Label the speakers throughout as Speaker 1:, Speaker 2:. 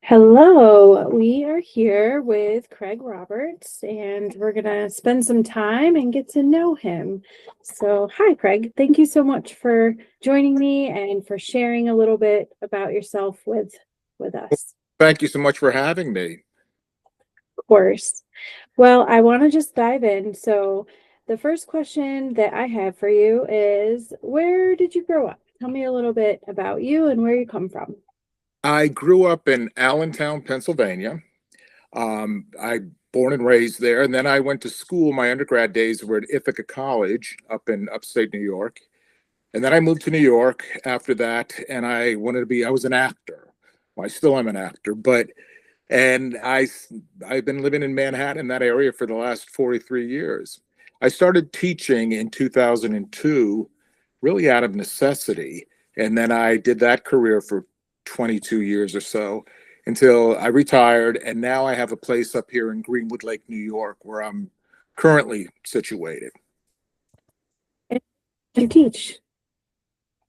Speaker 1: Hello, we are here with Craig Roberts, and we're going to spend some time and get to know him. So, hi, Craig. Thank you so much for joining me and for sharing a little bit about yourself with us.
Speaker 2: Thank you so much for having me.
Speaker 1: Of course. Well, I want to just dive in. So, the first question that I have for you is, where did you grow up? Tell me a little bit about you and where you come from.
Speaker 2: I grew up in Allentown, Pennsylvania. I born and raised there, and then I went to school. My undergrad days were at Ithaca College up in upstate New York, and then I moved to New York after that. And I was an actor. Well, I still am an actor, but and I've been living in Manhattan, that area, for the last 43 years. I started teaching in 2002, really out of necessity, and then I did that career for 22 years or so until I retired, and now I have a place up here in Greenwood Lake, New York, where I'm currently situated.
Speaker 1: And you teach.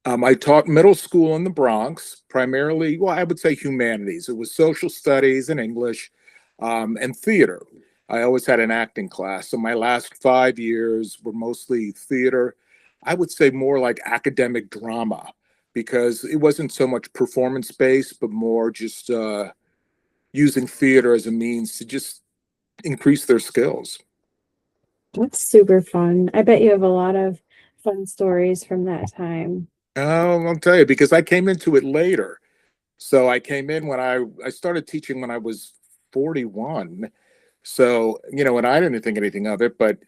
Speaker 2: I taught middle school in the Bronx, primarily, well, I would say humanities. It was social studies and English, and theater. I always had an acting class. So my last 5 years were mostly theater. I would say more like academic drama, because it wasn't so much performance based, but more just using theater as a means to just increase their skills.
Speaker 1: That's super fun. I bet you have a lot of fun stories from that time.
Speaker 2: Oh, I'll tell you, because I came into it later. So I came in when I started teaching when I was 41. So, and I didn't think anything of it, but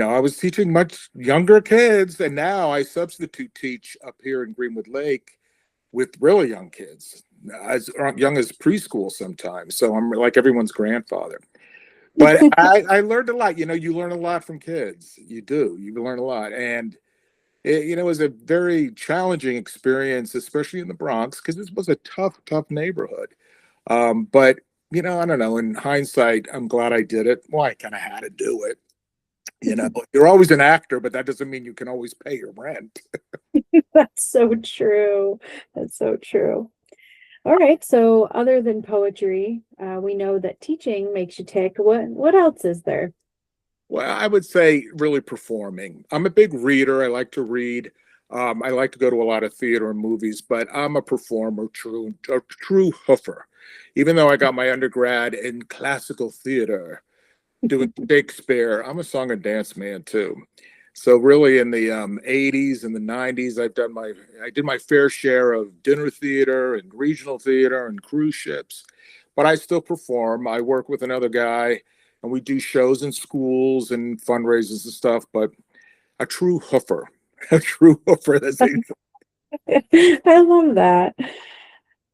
Speaker 2: I was teaching much younger kids, and now I substitute teach up here in Greenwood Lake with really young kids, as young as preschool sometimes. So I'm like everyone's grandfather. But I learned a lot. You learn a lot from kids. You do. You learn a lot. And it was a very challenging experience, especially in the Bronx, because this was a tough, tough neighborhood. But I don't know. In hindsight, I'm glad I did it. Well, I kind of had to do it. You're always an actor, but that doesn't mean you can always pay your rent.
Speaker 1: That's so true. That's so true. All right. So, other than poetry, we know that teaching makes you tick. What else is there?
Speaker 2: Well, I would say really performing. I'm a big reader. I like to read. I like to go to a lot of theater and movies, but I'm a performer, a true hoofer. Even though I got my undergrad in classical theater, doing Shakespeare, I'm a song and dance man too. So really, in the 80s and the 90s, I did my fair share of dinner theater and regional theater and cruise ships, but I still perform. I work with another guy, and we do shows in schools and fundraisers and stuff. But a true hoofer, a true hoofer.
Speaker 1: I love that.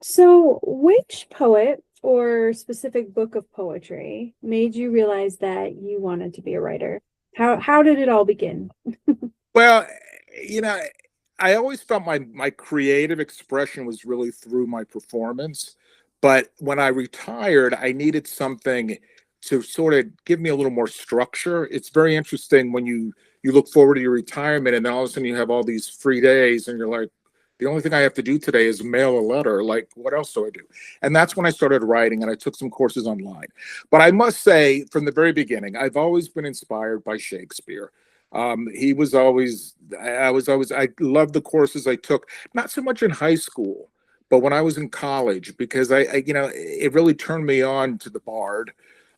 Speaker 1: So, which poet or specific book of poetry made you realize that you wanted to be a writer? How did it all begin?
Speaker 2: Well, you know, I always felt my creative expression was really through my performance. But when I retired, I needed something to sort of give me a little more structure. It's very interesting when you look forward to your retirement, and then all of a sudden you have all these free days, and you're like, the only thing I have to do today is mail a letter. Like, what else do I do? And that's when I started writing, and I took some courses online. But I must say, from the very beginning, I've always been inspired by Shakespeare. He was always, I loved the courses I took, not so much in high school, but when I was in college, because it really turned me on to the Bard.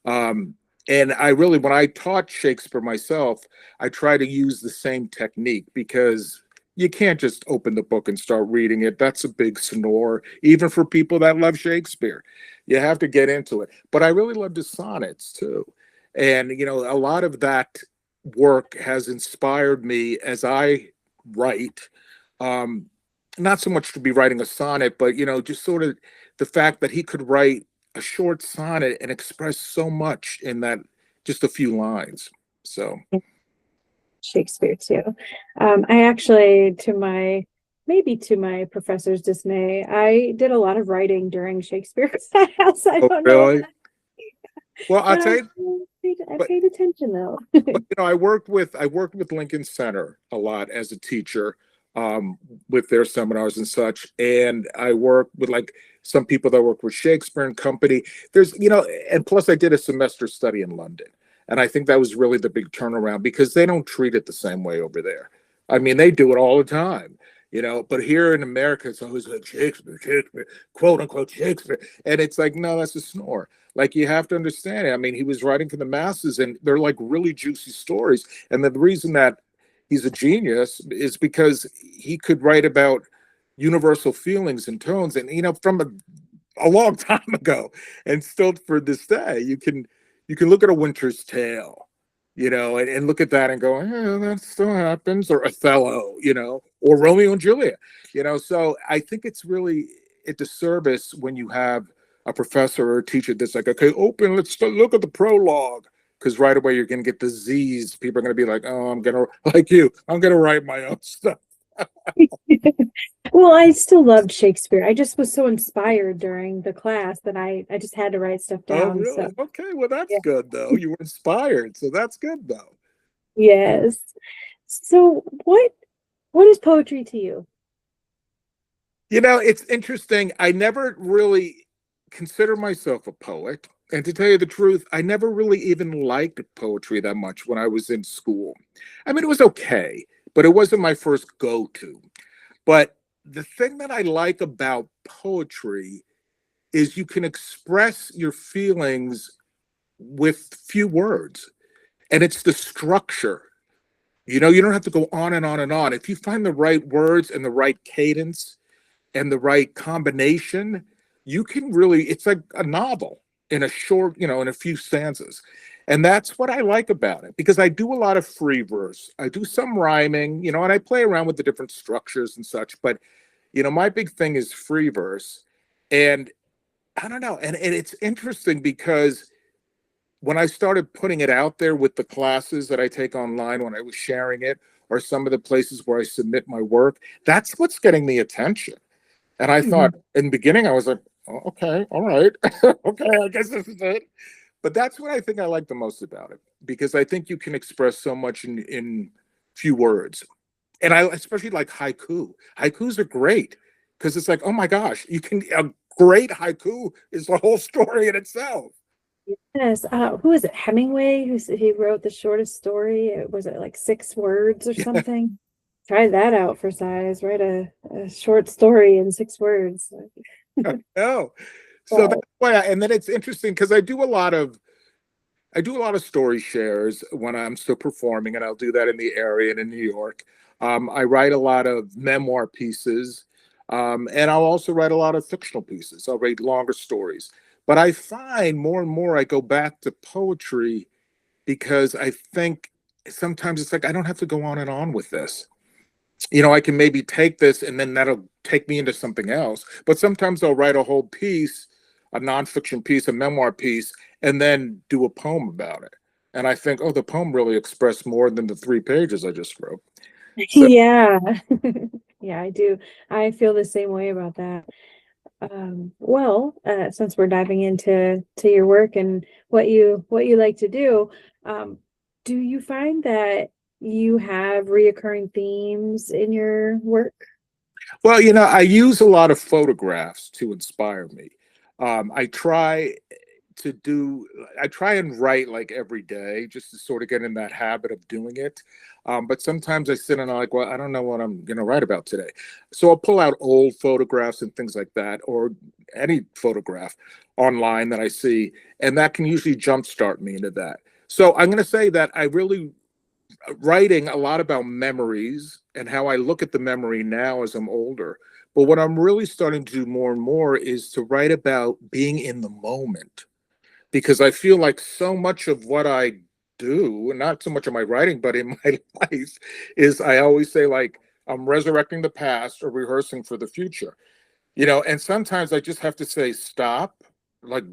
Speaker 2: Um, and when I taught Shakespeare myself, I try to use the same technique, because you can't just open the book and start reading it. That's a big snore, even for people that love Shakespeare. You have to get into it. But I really loved his sonnets too. And, a lot of that work has inspired me as I write. Um, Not so much to be writing a sonnet, but just sort of the fact that he could write a short sonnet and express so much in that just a few lines. So,
Speaker 1: Shakespeare too. I actually, to my professor's dismay, I did a lot of writing during Shakespeare class. I
Speaker 2: oh,
Speaker 1: don't know if
Speaker 2: really? Well, I'll
Speaker 1: but
Speaker 2: tell you,
Speaker 1: I
Speaker 2: but
Speaker 1: paid attention though.
Speaker 2: I worked with Lincoln Center a lot as a teacher. with their seminars and such. And I work with like some people that work with Shakespeare and Company. There's, and plus I did a semester study in London. And I think that was really the big turnaround because they don't treat it the same way over there. I mean, they do it all the time, but here in America, it's always like Shakespeare, Shakespeare, quote unquote Shakespeare. And it's like, no, that's a snore. Like, you have to understand it. I mean, he was writing for the masses and they're like really juicy stories. And the reason that he's a genius is because he could write about universal feelings and tones. And, from a long time ago, and still for this day, you can look at A Winter's Tale, and look at that and go, yeah, that still happens, or Othello, or Romeo and Juliet, So I think it's really a disservice when you have a professor or a teacher that's like, okay, open, let's look at the prologue, because right away you're going to get the Z's. People are going to be like, oh, I'm going to write my own stuff.
Speaker 1: Well, I still loved Shakespeare. I just was so inspired during the class that I just had to write stuff
Speaker 2: Oh,
Speaker 1: down.
Speaker 2: really?
Speaker 1: So
Speaker 2: Okay, well, that's
Speaker 1: yeah.
Speaker 2: good, though. You were inspired, so that's good, though.
Speaker 1: Yes. So what is poetry to you?
Speaker 2: It's interesting. I never really consider myself a poet. And to tell you the truth, I never really even liked poetry that much when I was in school. I mean, it was okay, but it wasn't my first go-to. But the thing that I like about poetry is you can express your feelings with few words. And it's the structure. You don't have to go on and on and on. If you find the right words and the right cadence and the right combination, you can really, it's like a novel in a short, in a few stanzas. And that's what I like about it, because I do a lot of free verse. I do some rhyming, and I play around with the different structures and such. But, my big thing is free verse. And I don't know. And it's interesting because when I started putting it out there with the classes that I take online, when I was sharing it, or some of the places where I submit my work, that's what's getting the attention. And I thought in the beginning, I was like, oh, okay, all right. Okay, I guess this is it. But that's what I think I like the most about it, because I think you can express so much in few words. And I especially like haiku. Haikus are great because it's like, oh my gosh, a great haiku is the whole story in itself.
Speaker 1: Yes. Who is it? Hemingway, he wrote the shortest story. Was it like 6 words or
Speaker 2: Yeah,
Speaker 1: something? Try that out for size. Write a short story in 6 words.
Speaker 2: no. So
Speaker 1: But
Speaker 2: that's why, and then it's interesting because I do a lot of story shares when I'm still performing, and I'll do that in the area and in New York. I write a lot of memoir pieces, and I'll also write a lot of fictional pieces. I'll write longer stories. But I find more and more I go back to poetry because I think sometimes it's like I don't have to go on and on with this. I can maybe take this and then that'll take me into something else. But sometimes I'll write a whole piece, a nonfiction piece, a memoir piece, and then do a poem about it. And I think, oh, the poem really expressed more than the 3 pages I just wrote. So,
Speaker 1: yeah. Yeah, I do. I feel the same way about that. Well, since we're diving into your work and what you like to do you find that you have reoccurring themes in your work?
Speaker 2: well, I use a lot of photographs to inspire me. I try and write like every day just to sort of get in that habit of doing it. But sometimes I sit and I'm like, well, I don't know what I'm going to write about today. So I'll pull out old photographs and things like that, or any photograph online that I see, and that can usually jumpstart me into that. So I'm going to say that I really writing a lot about memories and how I look at the memory now as I'm older. But what I'm really starting to do more and more is to write about being in the moment, because I feel like so much of what I do, and not so much of my writing, but in my life, is I always say, like, I'm resurrecting the past or rehearsing for the future. And sometimes I just have to say, stop, like,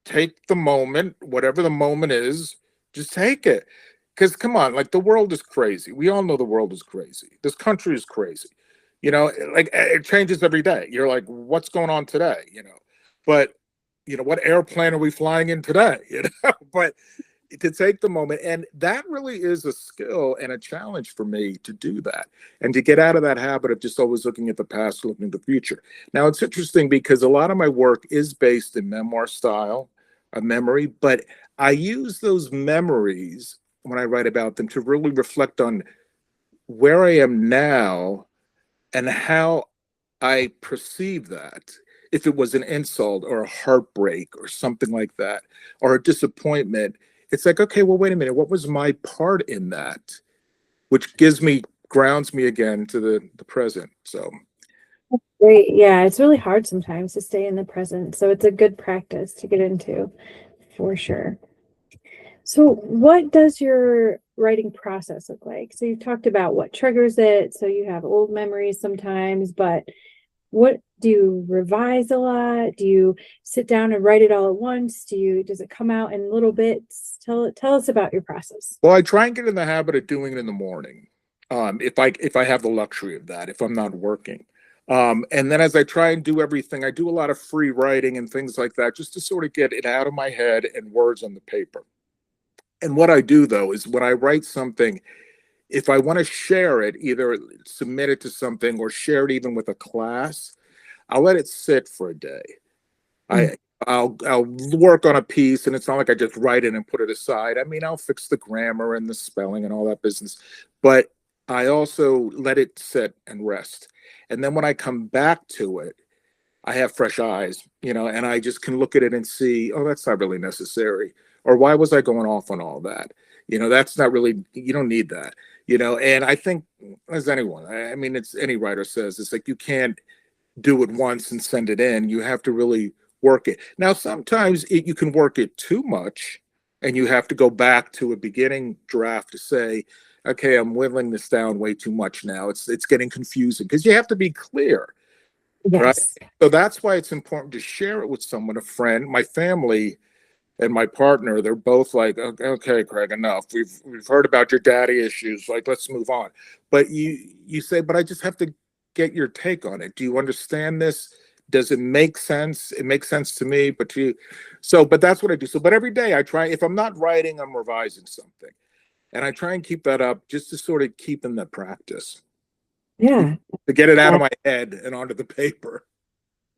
Speaker 2: take the moment, whatever the moment is, just take it. Because come on, like, the world is crazy. We all know the world is crazy. This country is crazy. Like, it changes every day. You're like, what's going on today? But what airplane are we flying in today? But to take the moment. And that really is a skill and a challenge for me to do that and to get out of that habit of just always looking at the past, looking at the future. Now, it's interesting because a lot of my work is based in memoir style, a memory, but I use those memories when I write about them to really reflect on where I am now and how I perceive that. If it was an insult or a heartbreak or something like that, or a disappointment, it's like, okay, well, wait a minute, what was my part in that? Which grounds me again to the present. So
Speaker 1: Great. Yeah, it's really hard sometimes to stay in the present. So it's a good practice to get into for sure. So what does your writing process look like? So you've talked about what triggers it. So you have old memories sometimes, but what do you revise a lot? Do you sit down and write it all at once? Does it come out in little bits? Tell us about your process.
Speaker 2: well, I try and get in the habit of doing it in the morning. If I have the luxury of that, if I'm not working. And then as I try and do everything, I do a lot of free writing and things like that, just to sort of get it out of my head and words on the paper. And what I do though is when I write something, if I want to share it, either submit it to something or share it even with a class, I'll let it sit for a day.
Speaker 1: Mm.
Speaker 2: I'll work on a piece, and it's not like I just write it and put it aside. I mean, I'll fix the grammar and the spelling and all that business, but I also let it sit and rest. And then when I come back to it, I have fresh eyes, and I just can look at it and see, oh, that's not really necessary. Or why was I going off on all that? That's not really, you don't need that, and I think as anyone, I mean, it's any writer says, it's like you can't do it once and send it in. You have to really work it. Now, sometimes you can work it too much and you have to go back to a beginning draft to say, okay, I'm whittling this down way too much now. It's getting confusing because you have to be clear. Right.
Speaker 1: Yes.
Speaker 2: So that's why it's important to share it with someone, a friend, my family, and my partner. They're both like, okay, Craig, enough. We've heard about your daddy issues. Like, let's move on. But you say, but I just have to get your take on it. Do you understand this? Does it make sense? It makes sense to me, but to you. But that's what I do. But every day I try, if I'm not writing, I'm revising something. And I try and keep that up just to sort of keep in the practice,
Speaker 1: Yeah.
Speaker 2: to get it out of my head and onto the paper.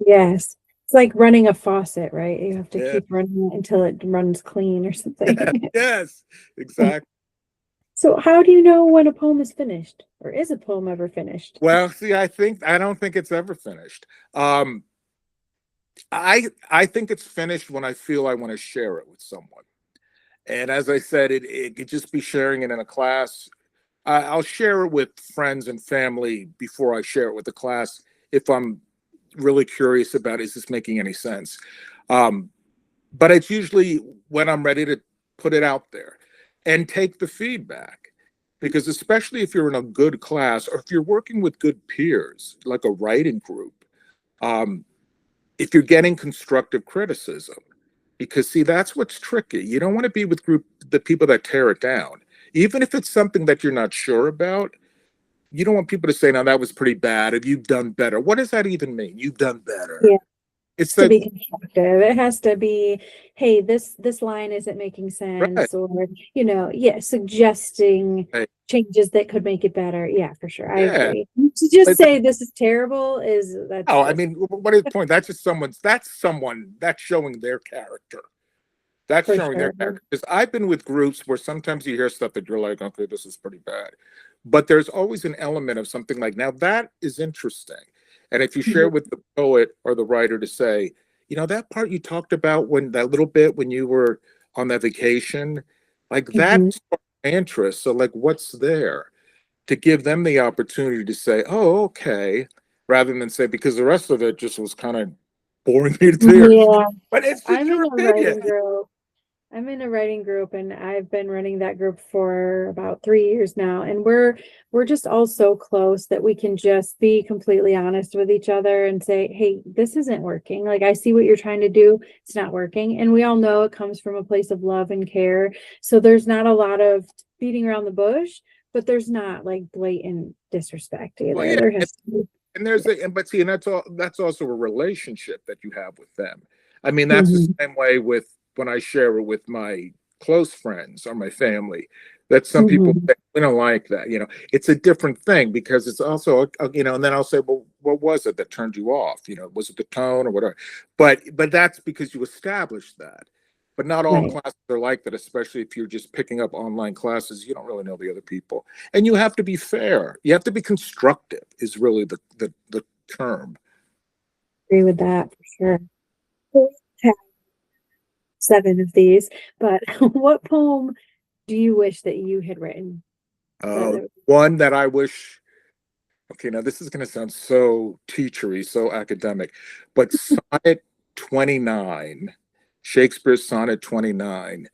Speaker 1: Yes. It's like running a faucet, right? You have to
Speaker 2: Yeah.
Speaker 1: keep running it until it runs clean or something.
Speaker 2: Yes, exactly.
Speaker 1: So how do you know when a poem is finished? Or is a poem ever finished?
Speaker 2: Well, see, I don't think it's ever finished. I think it's finished when I feel I want to share it with someone. And as I said, it could just be sharing it in a class. I'll share it with friends and family before I share it with the class if I'm really curious about, is this making any sense? But it's usually when I'm ready to put it out there and take the feedback. Because especially if you're in a good class or if you're working with good peers, like a writing group, if you're getting constructive criticism, because see, that's what's tricky. You don't want to be with the people that tear it down. Even if it's something that you're not sure about, you don't want people to say, no, that was pretty bad, and you've done better. What does that even mean? You've done better.
Speaker 1: Yeah.
Speaker 2: It's
Speaker 1: To be constructive. It has to be, hey, this line isn't making sense,
Speaker 2: right.
Speaker 1: or suggesting
Speaker 2: Right.
Speaker 1: changes that could make it better. Yeah, for sure. I
Speaker 2: Yeah.
Speaker 1: agree. To just say this is terrible that's
Speaker 2: Oh, I mean, what is the point? That's someone that's showing their character. That's
Speaker 1: for
Speaker 2: showing their
Speaker 1: sure.
Speaker 2: character. Because I've been with groups where sometimes you hear stuff that you're like, okay, this is pretty bad. But there's always an element of something like, now that is interesting. And if you share with the poet or the writer to say, that part you talked about that little bit when you were on that vacation, like that's my interest. So like, what's there? To give them the opportunity to say, oh, okay, rather than say, because the rest of it just was kind of boring me to tears.
Speaker 1: Yeah.
Speaker 2: But it's just your opinion.
Speaker 1: I'm in a writing group and I've been running that group for about 3 years now. And we're just all so close that we can just be completely honest with each other and say, hey, this isn't working. Like, I see what you're trying to do. It's not working. And we all know it comes from a place of love and care. So there's not a lot of beating around the bush, but there's not like blatant disrespect either.
Speaker 2: Well, yeah.
Speaker 1: There has to be.
Speaker 2: And that's also a relationship that you have with them. I mean, that's the same way with when I share it with my close friends or my family. That some people
Speaker 1: Mhm.
Speaker 2: say, we don't like that. It's a different thing because it's also, and then I'll say, well, what was it that turned you off? Was it the tone or whatever? But that's because you established that. But not all
Speaker 1: Right.
Speaker 2: classes are like that, especially if you're just picking up online classes. You don't really know the other people, and you have to be fair. You have to be constructive. Is really the term.
Speaker 1: Agree with that for sure. We have 7 of these, but what poem do you wish that you had written?
Speaker 2: Uh,
Speaker 1: That-
Speaker 2: one that I wish. Okay, now this is going to sound so teachery, so academic, but Sonnet 29, Shakespeare's Sonnet 29,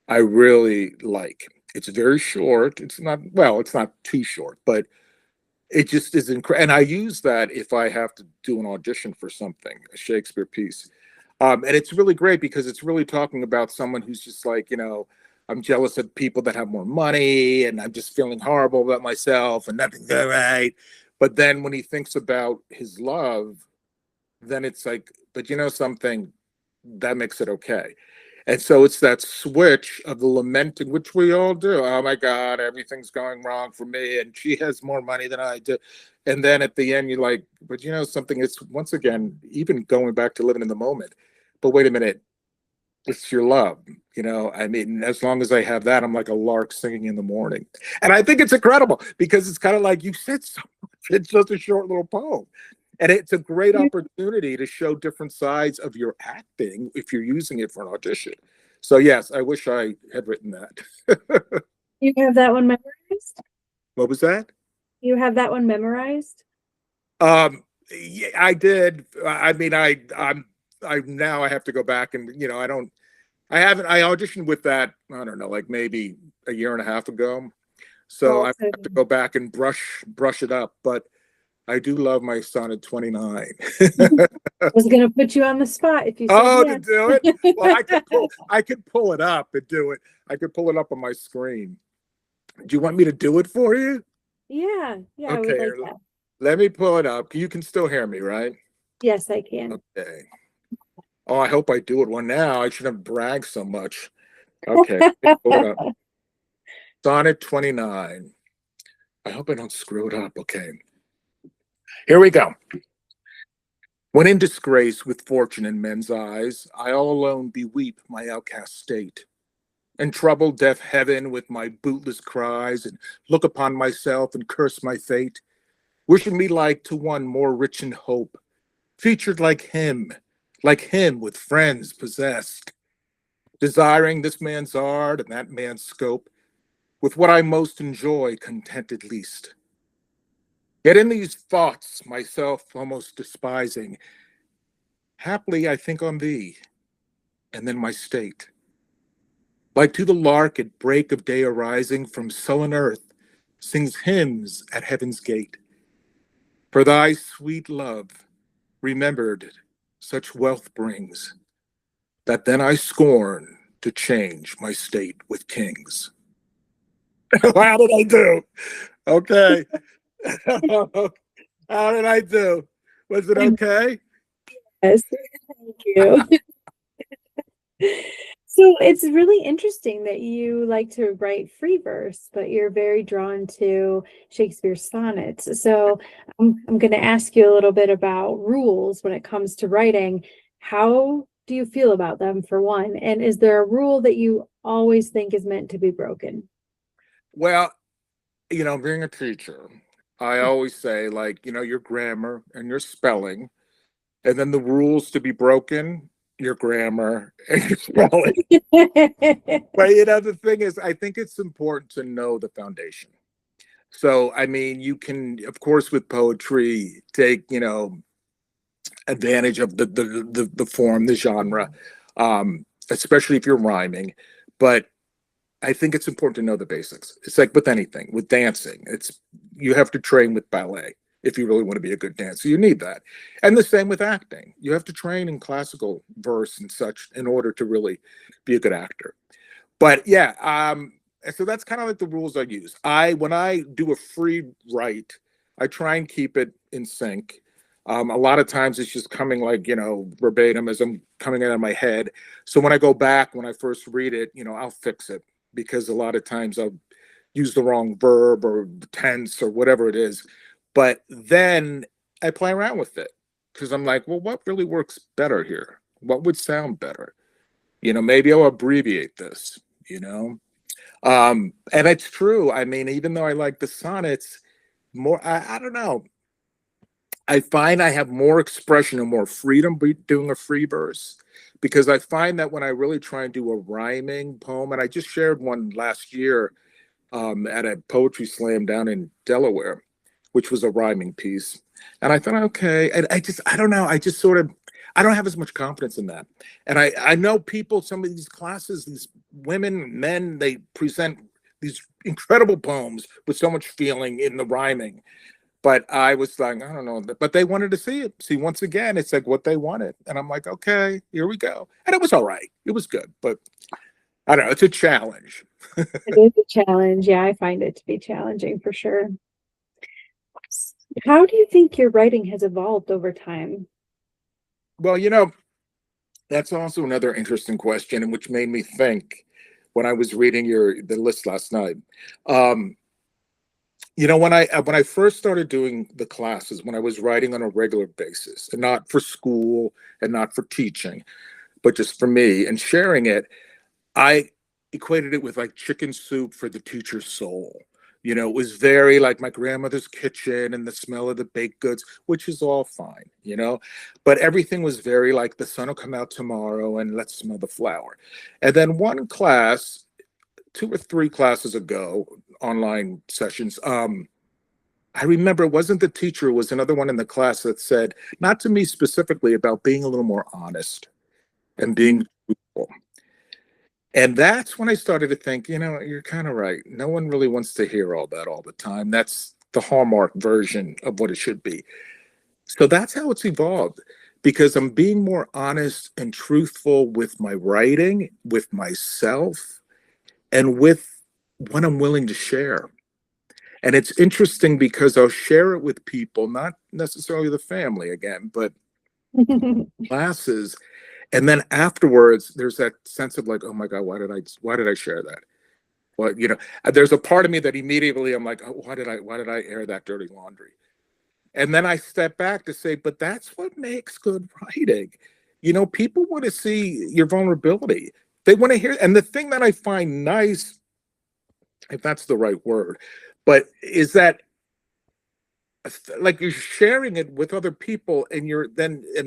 Speaker 2: I really like. It's very short. It's not too short, but it just is incredible. And I use that if I have to do an audition for something, a Shakespeare piece. And it's really great because it's really talking about someone who's just like, I'm jealous of people that have more money and I'm just feeling horrible about myself and nothing's all right. But then when he thinks about his love, then it's like, but something that makes it okay. And so it's that switch of the lamenting, which we all do. Oh my God, everything's going wrong for me. And she has more money than I do. And then at the end, you're like, but something, it's once again, even going back to living in the moment. But wait a minute, it's your love. I mean, as long as I have that, I'm like a lark singing in the morning. And I think it's incredible because it's kind of like you said so much. It's just a short little poem. And it's a great opportunity to show different sides of your acting if you're using it for an audition. So yes, I wish I had written that.
Speaker 1: You have that one memorized?
Speaker 2: What was that?
Speaker 1: You have that one memorized?
Speaker 2: Yeah, I did. I mean, I now I have to go back and I auditioned with that, I don't know, like maybe a year and a half ago. So
Speaker 1: Oh,
Speaker 2: I
Speaker 1: so
Speaker 2: have to go back and brush it up, but I do love my Sonnet 29.
Speaker 1: I was gonna put you on the spot if you said
Speaker 2: Oh, to
Speaker 1: yes.
Speaker 2: do it? Well, I could pull it up and do it. I could pull it up on my screen. Do you want me to do it for you?
Speaker 1: Yeah, yeah, I
Speaker 2: Okay,
Speaker 1: would like
Speaker 2: here,
Speaker 1: that.
Speaker 2: let me pull it up. You can still hear me, right?
Speaker 1: Yes, I can.
Speaker 2: Okay. Oh, I hope I do it one now. I shouldn't have bragged so much. Okay, pull it up. Sonnet 29. I hope I don't screw it up. Okay. Here we go. When in disgrace with fortune in men's eyes, I all alone beweep my outcast state, and trouble deaf heaven with my bootless cries, and look upon myself and curse my fate, wishing me like to one more rich in hope, featured like him with friends possessed, desiring this man's art and that man's scope, with what I most enjoy contented least. Yet in these thoughts, myself almost despising, haply I think on thee, and then my state. Like to the lark at break of day arising from sullen earth, sings hymns at heaven's gate. For thy sweet love, remembered, such wealth brings, that then I scorn to change my state with kings. How did I do? Okay. How did I do? Was it okay?
Speaker 1: Yes, thank you. So it's really interesting that you like to write free verse, but you're very drawn to Shakespeare's sonnets. So I'm going to ask you a little bit about rules when it comes to writing. How do you feel about them, for one? And is there a rule that you always think is meant to be broken?
Speaker 2: Well, being a teacher, I always say, like, your grammar and your spelling, and then the rules to be broken, your grammar and your spelling. But the thing is, I think it's important to know the foundation. So, I mean, you can, of course, with poetry, take, advantage of the form, the genre, especially if you're rhyming. But I think it's important to know the basics. It's like with anything, with dancing, you have to train with ballet if you really want to be a good dancer. You need that. And the same with acting. You have to train in classical verse and such in order to really be a good actor. But yeah, so that's kind of like the rules I use. When I do a free write, I try and keep it in sync. A lot of times it's just coming like, verbatim as I'm coming out of my head. So when I go back, when I first read it, I'll fix it because a lot of times I'll use the wrong verb or tense or whatever it is. But then I play around with it because I'm like, well, what really works better here? What would sound better? Maybe I'll abbreviate this, and it's true. I mean, even though I like the sonnets more, I don't know. I find I have more expression and more freedom doing a free verse because I find that when I really try and do a rhyming poem, and I just shared one last year at a poetry slam down in Delaware, which was a rhyming piece. And I thought, okay, and I don't know, I don't have as much confidence in that. And I know people, some of these classes, these women, men, they present these incredible poems with so much feeling in the rhyming. But I was like, I don't know, but they wanted to see it. See, once again, it's like what they wanted. And I'm like, okay, here we go. And it was all right. It was good. But I don't know, it's a challenge.
Speaker 1: It is a challenge. Yeah, I find it to be challenging for sure. How do you think your writing has evolved over time?
Speaker 2: Well, that's also another interesting question, and which made me think when I was reading the list last night. When I first started doing the classes, when I was writing on a regular basis, and not for school and not for teaching, but just for me and sharing it, I equated it with like chicken soup for the teacher's soul. It was very like my grandmother's kitchen and the smell of the baked goods, which is all fine, but everything was very like the sun will come out tomorrow and let's smell the flower. And then one class, 2 or 3 classes ago, online sessions, I remember it wasn't the teacher, it was another one in the class that said, not to me specifically, about being a little more honest and being truthful. And that's when I started to think, you're kind of right. No one really wants to hear all that all the time. That's the Hallmark version of what it should be. So that's how it's evolved because I'm being more honest and truthful with my writing, with myself, and with what I'm willing to share. And it's interesting because I'll share it with people, not necessarily the family again, but classes. And then afterwards, there's that sense of like, oh my God, why did I share that? Well, there's a part of me that immediately I'm like, oh, why did I air that dirty laundry? And then I step back to say, but that's what makes good writing. People want to see your vulnerability. They want to hear. And the thing that I find nice, if that's the right word, but is that like you're sharing it with other people and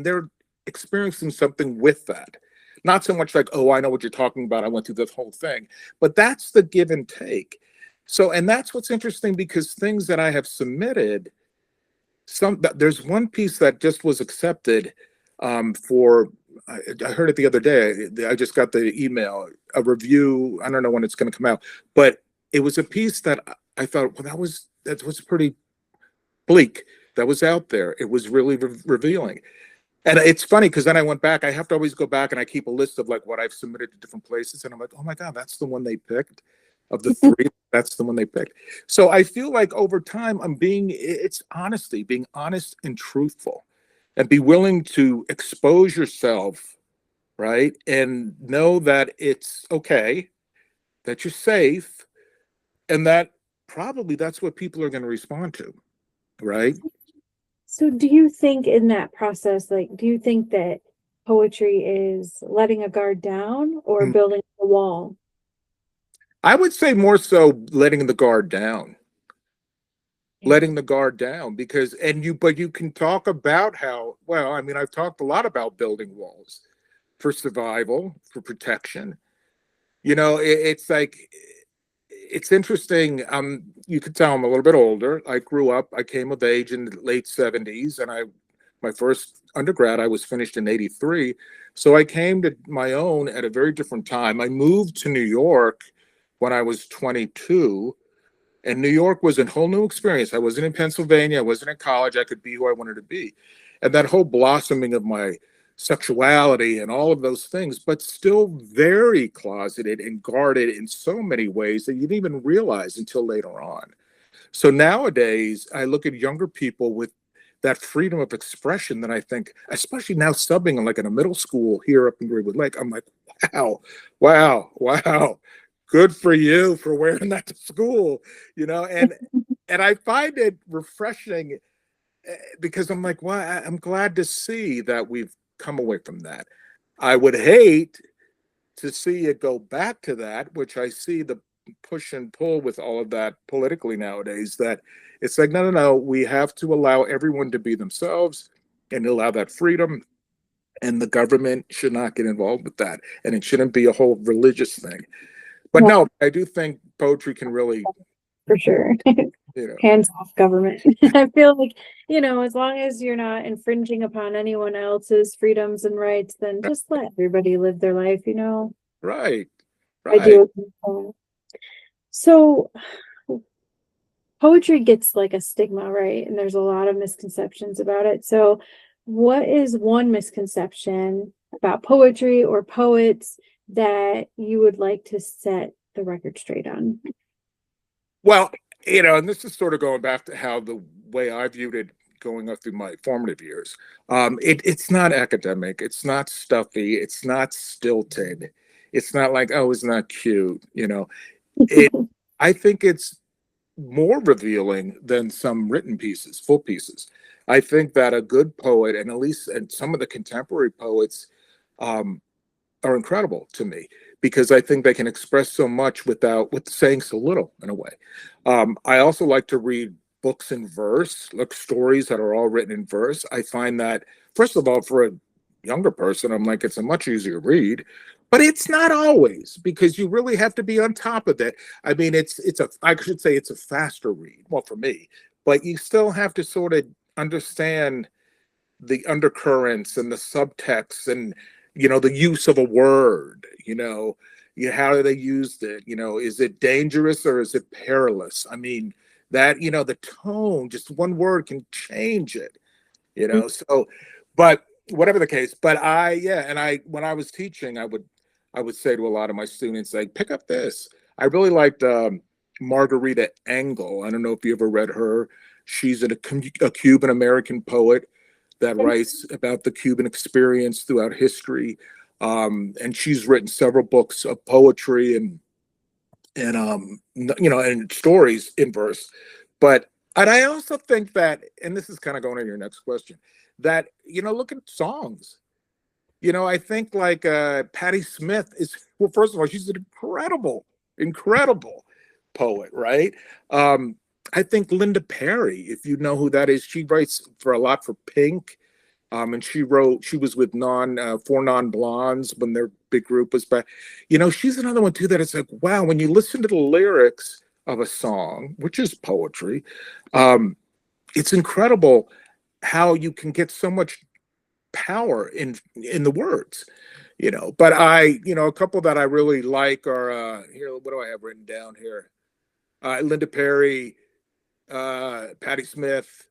Speaker 2: they're experiencing something with that. Not so much like, oh, I know what you're talking about. I went through this whole thing, but that's the give and take. So, and that's what's interesting because things that I have submitted, there's one piece that just was accepted I heard it the other day. I just got the email, a review. I don't know when it's going to come out, but it was a piece that I thought, well, that was pretty bleak. That was out there. It was really revealing. And it's funny because then I went back. I have to always go back and I keep a list of like what I've submitted to different places. And I'm like, oh my God, that's the one they picked. Of the 3, that's the one they picked. So I feel like over time, it's honesty, being honest and truthful and be willing to expose yourself, right? And know that it's okay, that you're safe, and that probably that's what people are going to respond to, right?
Speaker 1: So do you think in that process, like, do you think that poetry is letting a guard down or
Speaker 2: Mm.
Speaker 1: building a wall?
Speaker 2: I would say more so letting the guard down.
Speaker 1: Yeah.
Speaker 2: Letting the guard down because but you can talk about how, well, I mean, I've talked a lot about building walls for survival, for protection. It's like, it's interesting. You could tell I'm a little bit older. I came of age in the late 70s, and my first undergrad I was finished in 83. So I came to my own at a very different time. I moved to New York when I was 22. And New York was a whole new experience. I wasn't in Pennsylvania. I wasn't in college. I could be who I wanted to be. And that whole blossoming of my sexuality and all of those things, but still very closeted and guarded in so many ways that you didn't even realize until later on. So nowadays, I look at younger people with that freedom of expression that I think, especially now subbing like in a middle school here up in Greenwood Lake, I'm like, wow. Good for you for wearing that to school, and I find it refreshing because I'm like, well, I'm glad to see that we've come away from that. I would hate to see it go back to that, which I see the push and pull with all of that politically nowadays, that it's like, no, we have to allow everyone to be themselves and allow that freedom. And the government should not get involved with that. And it shouldn't be a whole religious thing. But no, I do think poetry can really,
Speaker 1: for sure. Hands off government. I feel like, as long as you're not infringing upon anyone else's freedoms and rights, then just let everybody live their life,
Speaker 2: Right.
Speaker 1: I do agree with that. So poetry gets like a stigma, right? And there's a lot of misconceptions about it. So what is one misconception about poetry or poets that you would like to set the record straight on?
Speaker 2: Well, and this is sort of going back to how the way I viewed it going up through my formative years. It's not academic. It's not stuffy. It's not stilted. It's not like, oh, isn't that cute? I think it's more revealing than some written pieces, full pieces. I think that a good poet, and some of the contemporary poets, are incredible to me because I think they can express so much with saying so little in a way. I also like to read books in verse, like stories that are all written in verse. I find that, first of all, for a younger person, I'm like, it's a much easier read, but it's not always, because you really have to be on top of it. I mean, I should say it's a faster read, well, for me, but you still have to sort of understand the undercurrents and the subtext and, the use of a word, how they used it, is it dangerous or is it perilous? I mean, that, the tone, just one word can change it, so, but whatever the case, but when I was teaching, I would say to a lot of my students, like, pick up this. I really liked Margarita Engel. I don't know if you ever read her. She's a Cuban American poet that writes about the Cuban experience throughout history. And she's written several books of poetry and stories in verse. And I also think that, and this is kind of going to your next question, that, look at songs. I think like Patti Smith well, first of all, she's an incredible poet, right? I think Linda Perry, if you know who that is, she writes for Pink. And she was with Four Non-Blondes when their big group was back. She's another one too that it's like, wow, when you listen to the lyrics of a song, which is poetry, it's incredible how you can get so much power in the words, But a couple that I really like are here. What do I have written down here? Linda Perry, Patti Smith,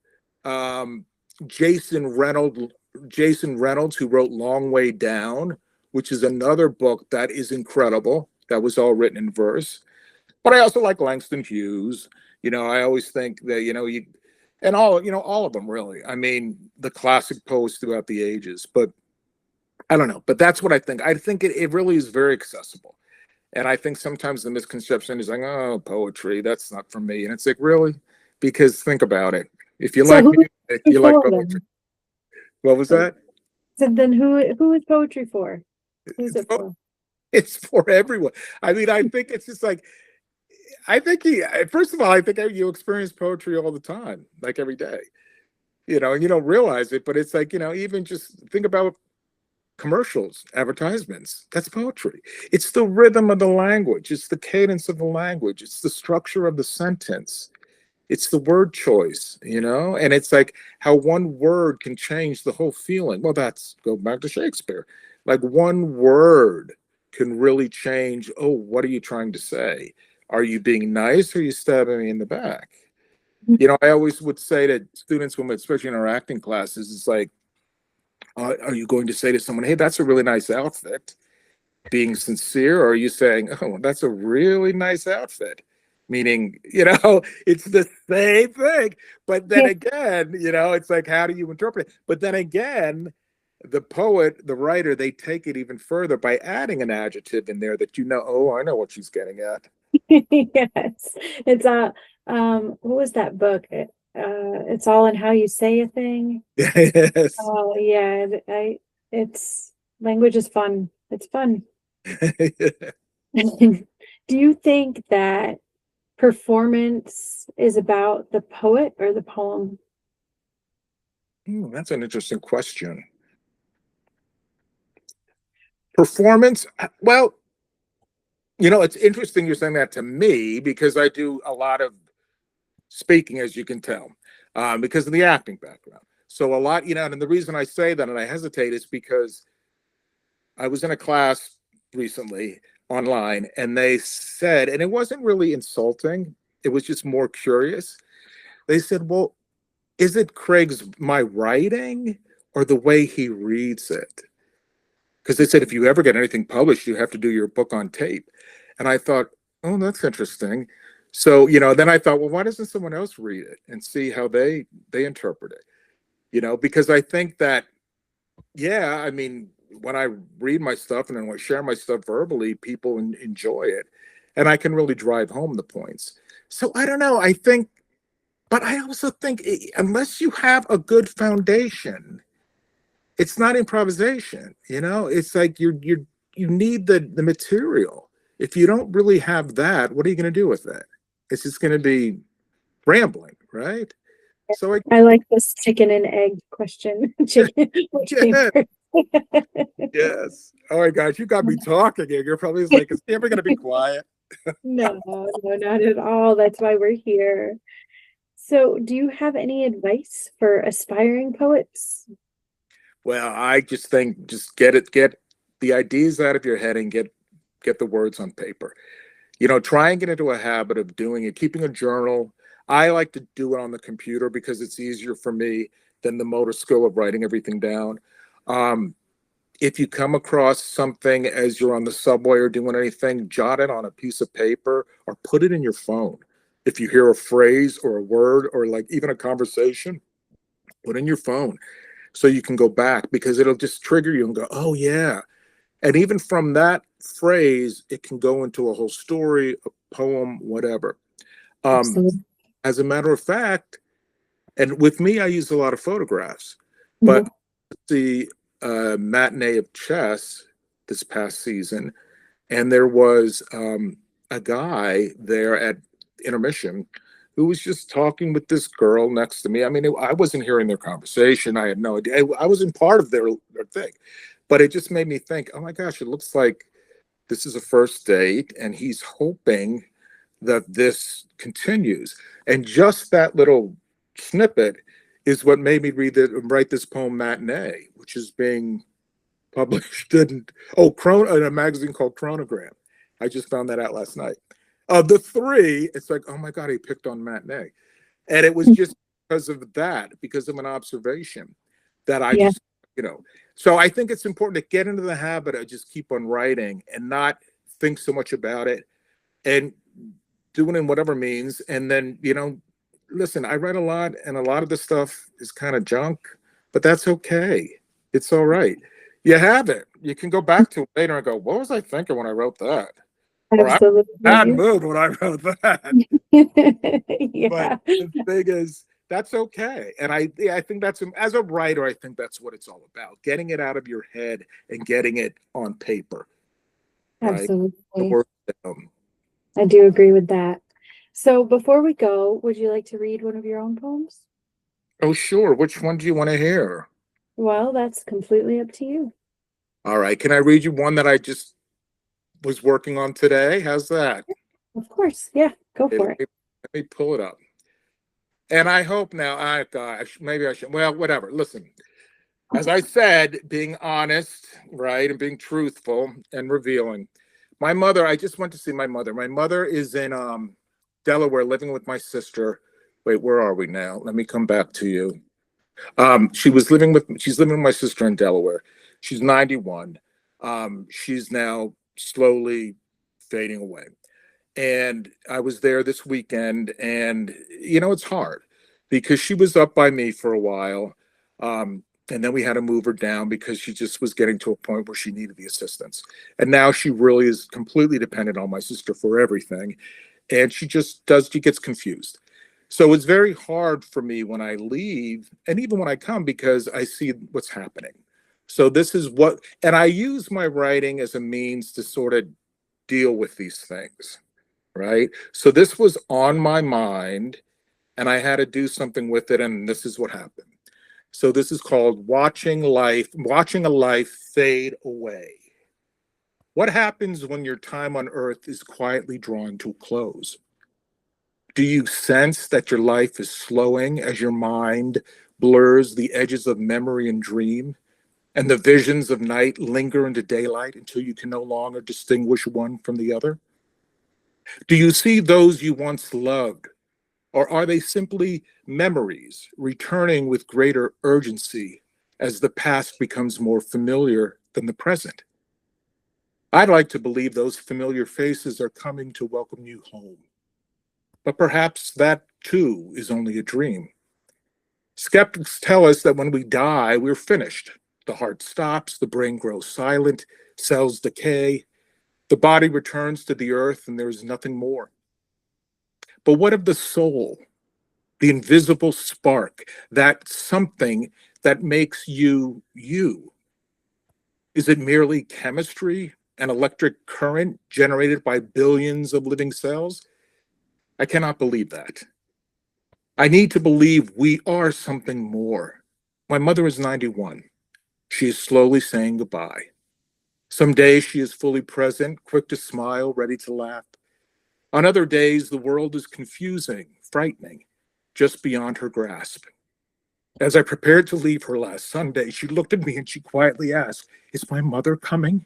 Speaker 2: Jason Reynolds, who wrote Long Way Down, which is another book that is incredible. That was all written in verse. But I also like Langston Hughes. I always think that, and all of them really. I mean, the classic poets throughout the ages. But I don't know. But that's what I think. I think it really is very accessible. And I think sometimes the misconception is like, oh, poetry, that's not for me. And it's like, really? Because think about it. If you like music, you like poetry. What was that?
Speaker 1: So then who is poetry for? Who's it for?
Speaker 2: It's for everyone. I mean, I think it's just like, first of all, I think you experience poetry all the time, like every day, and you don't realize it, but it's like, even just think about commercials, advertisements, that's poetry. It's the rhythm of the language. It's the cadence of the language. It's the structure of the sentence. It's the word choice, and it's like how one word can change the whole feeling. Well, go back to Shakespeare. Like one word can really change. Oh, what are you trying to say? Are you being nice or are you stabbing me in the back? I always would say to students, especially in our acting classes, it's like, are you going to say to someone, hey, that's a really nice outfit, being sincere? Or are you saying, oh, that's a really nice outfit? meaning, it's the same thing. But then
Speaker 1: Yeah.
Speaker 2: again, it's like, how do you interpret it? But then again, the poet, the writer, they take it even further by adding an adjective in there that oh, I know what she's getting at.
Speaker 1: Yes. It's what was that book? It's all in how you say a thing.
Speaker 2: Yes.
Speaker 1: Oh yeah, it's language is fun. It's fun. Do you think that performance is about the poet or the poem?
Speaker 2: That's an interesting question. Performance, well, it's interesting you're saying that to me because I do a lot of speaking, as you can tell, because of the acting background. So a lot, and the reason I say that and I hesitate is because I was in a class recently online and they said, and it wasn't really insulting, it was just more curious. They said, well, is it my writing or the way he reads it? Because they said, if you ever get anything published, you have to do your book on tape. And I thought, oh, that's interesting. So, then I thought, well, why doesn't someone else read it and see how they interpret it? Because I think that, yeah, I mean, when I read my stuff and then when I share my stuff verbally, people enjoy it. And I can really drive home the points. So I don't know. But I also think unless you have a good foundation, it's not improvisation. It's like you need the material. If you don't really have that, what are you going to do with that? It's just going to be rambling, right? So
Speaker 1: I like this chicken and egg question. Chicken, which came
Speaker 2: yeah,
Speaker 1: first?
Speaker 2: yes. Oh my gosh, you got me talking here. You're probably like, is he ever going to be quiet?
Speaker 1: No, no, not at all. That's why we're here. So, do you have any advice for aspiring poets?
Speaker 2: Well, I just think get the ideas out of your head and get the words on paper. Try and get into a habit of doing it, keeping a journal. I like to do it on the computer because it's easier for me than the motor skill of writing everything down. If you come across something as you're on the subway or doing anything, jot it on a piece of paper or put it in your phone. If you hear a phrase or a word or like even a conversation, put in your phone so you can go back because it'll just trigger you and go, oh yeah. And even from that phrase, it can go into a whole story, a poem, whatever.
Speaker 1: Absolutely.
Speaker 2: As a matter of fact, and with me, I use a lot of photographs, but
Speaker 1: Mhm.
Speaker 2: the matinee of chess this past season, and there was a guy there at intermission who was just talking with this girl next to me. I mean, I wasn't hearing their conversation. I had no idea. I wasn't part of their thing, but it just made me think, oh my gosh, it looks like this is a first date, and he's hoping that this continues. And just that little snippet is what made me write this poem Matinee, which is being published in in a magazine called Chronogram. I just found that out last night. Of the three, it's like, oh my God, he picked on Matinee. And it was just because of that, because of an observation that I
Speaker 1: Yeah,
Speaker 2: just, so I think it's important to get into the habit of just keep on writing and not think so much about it and do it in whatever means. And then, listen, I read a lot and a lot of the stuff is kind of junk, but that's okay. It's all right. You have it. You can go back to it later and go, what was I thinking when I wrote that? Or I'm in a bad
Speaker 1: absolutely.
Speaker 2: mood when I wrote that. But
Speaker 1: Yeah,
Speaker 2: the thing is, that's okay. And I think that's, as a writer, I think that's what it's all about, getting it out of your head and getting it on paper, right? The
Speaker 1: absolutely.
Speaker 2: work down.
Speaker 1: I do agree with that. So before we go, would you like to read one of your own poems?
Speaker 2: Oh, sure. Which one do you want to hear?
Speaker 1: Well, that's completely up to you.
Speaker 2: All right. Can I read you one that I just was working on today? How's that?
Speaker 1: Of course. Yeah, go
Speaker 2: Okay,
Speaker 1: for it.
Speaker 2: let me pull it up. And I hope now, gosh, maybe I should, well, whatever. Listen, as I said, being honest, right, and being truthful and revealing. My mother, I just went to see my mother. My mother is in Delaware living with my sister. Wait, where are we now? Let me come back to you. She's living with my sister in Delaware. She's 91. She's now slowly fading away. And I was there this weekend, and it's hard because she was up by me for a while. And then we had to move her down because she just was getting to a point where she needed the assistance. And now she really is completely dependent on my sister for everything. And she gets confused. So it's very hard for me when I leave and even when I come because I see what's happening. So this is and I use my writing as a means to sort of deal with these things, right? So this was on my mind and I had to do something with it. And this is what happened. So this is called watching a life fade away. What happens when your time on earth is quietly drawing to a close? Do you sense that your life is slowing as your mind blurs the edges of memory and dream, and the visions of night linger into daylight until you can no longer distinguish one from the other? Do you see those you once loved, or are they simply memories returning with greater urgency as the past becomes more familiar than the present? I'd like to believe those familiar faces are coming to welcome you home. But perhaps that too is only a dream. Skeptics tell us that when we die, we're finished. The heart stops, the brain grows silent, cells decay, the body returns to the earth, and there's nothing more. But what of the soul, the invisible spark, that something that makes you you? Is it merely chemistry, an electric current generated by billions of living cells? I cannot believe that. I need to believe we are something more. My mother is 91. She is slowly saying goodbye. Some days she is fully present, quick to smile, ready to laugh. On other days, the world is confusing, frightening, just beyond her grasp. As I prepared to leave her last Sunday, she looked at me and she quietly asked, "Is my mother coming?"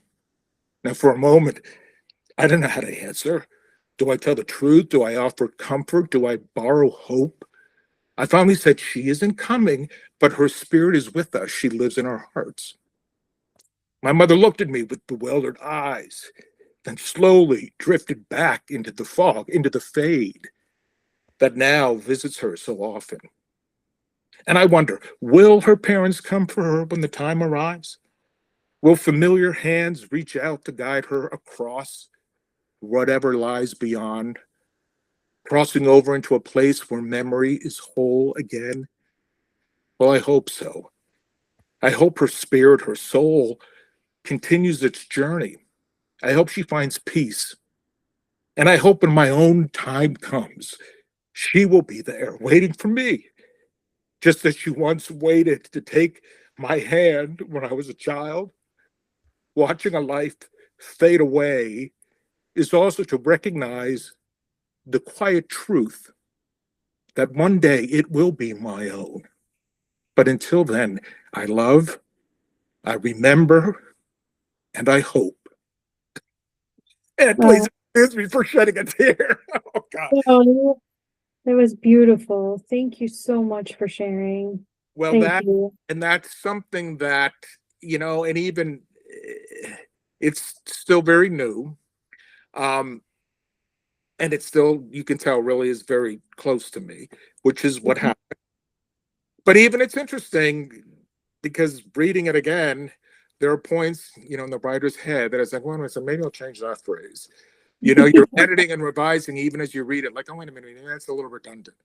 Speaker 2: Now, for a moment, I didn't know how to answer. Do I tell the truth? Do I offer comfort? Do I borrow hope? I finally said, "She isn't coming, but her spirit is with us. She lives in our hearts." My mother looked at me with bewildered eyes, then slowly drifted back into the fog, into the fade that now visits her so often. And I wonder, will her parents come for her when the time arrives? Will familiar hands reach out to guide her across whatever lies beyond, crossing over into a place where memory is whole again? Well, I hope so. I hope her spirit, her soul, continues its journey. I hope she finds peace. And I hope when my own time comes, she will be there waiting for me, just as she once waited to take my hand when I was a child. Watching a life fade away is also to recognize the quiet truth that one day it will be my own. But until then, I love, I remember, and I hope. And please
Speaker 1: Oh,
Speaker 2: excuse me for shedding a tear. Oh God.
Speaker 1: oh, that was beautiful. Thank you so much for sharing.
Speaker 2: Well,
Speaker 1: Thank you.
Speaker 2: that's something that, and even it's still very new. Um, and it's still, you can tell, really is very close to me, which is what
Speaker 1: Mhm.
Speaker 2: happened. But even it's interesting because reading it again, there are points, in the writer's head that it's like, well, so maybe I'll change that phrase. You're editing and revising even as you read it, like, oh, wait a minute, maybe that's a little redundant.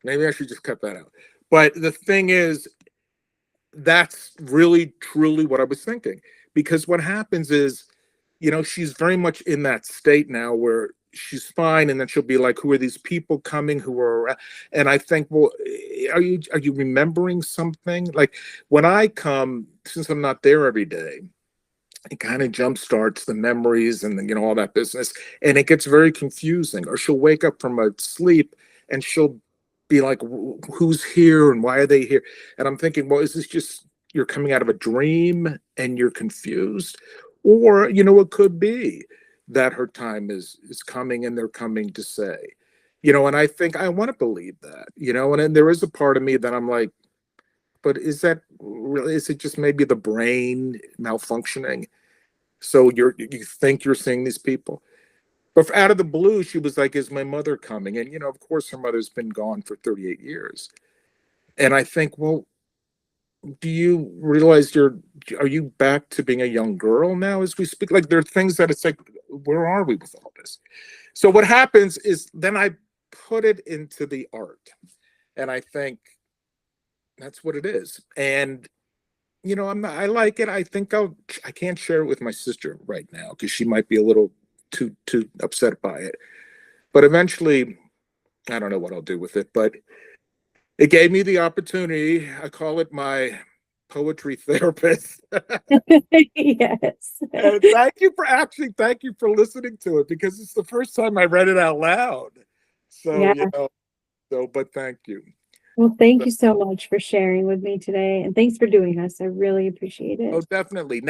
Speaker 2: Maybe I should just cut that out. But the thing is, that's really, truly what I was thinking. Because what happens is, she's very much in that state now where she's fine, and then she'll be like, who are these people coming who are around? And I think, well, are you remembering something? Like when I come, since I'm not there every day, it kind of jump starts the memories and all that business, and it gets very confusing. Or she'll wake up from a sleep and she'll be like, who's here and why are they here? And I'm thinking, well, is this just you're coming out of a dream and you're confused? Or it could be that her time is coming and they're coming to say, and I think I want to believe that, and then there is a part of me that I'm like, but is that really, is it just maybe the brain malfunctioning? So you think you're seeing these people, But out of the blue, she was like, "Is my mother coming?" And, of course, her mother's been gone for 38 years. And I think, well, do you realize are you back to being a young girl now as we speak? Like, there are things that it's like, where are we with all this? So what happens is then I put it into the art. And I think that's what it is. And, I like it. I think I can't share it with my sister right now because she might be a little too upset by it. But eventually, I don't know what I'll do with it, but it gave me the opportunity. I call it my poetry therapist.
Speaker 1: Yes.
Speaker 2: And thank you for listening to it because it's the first time I read it out loud. So,
Speaker 1: Yeah.
Speaker 2: but thank you.
Speaker 1: Well, thank you so much for sharing with me today, and thanks for doing this. I really appreciate it.
Speaker 2: Oh, definitely. Now,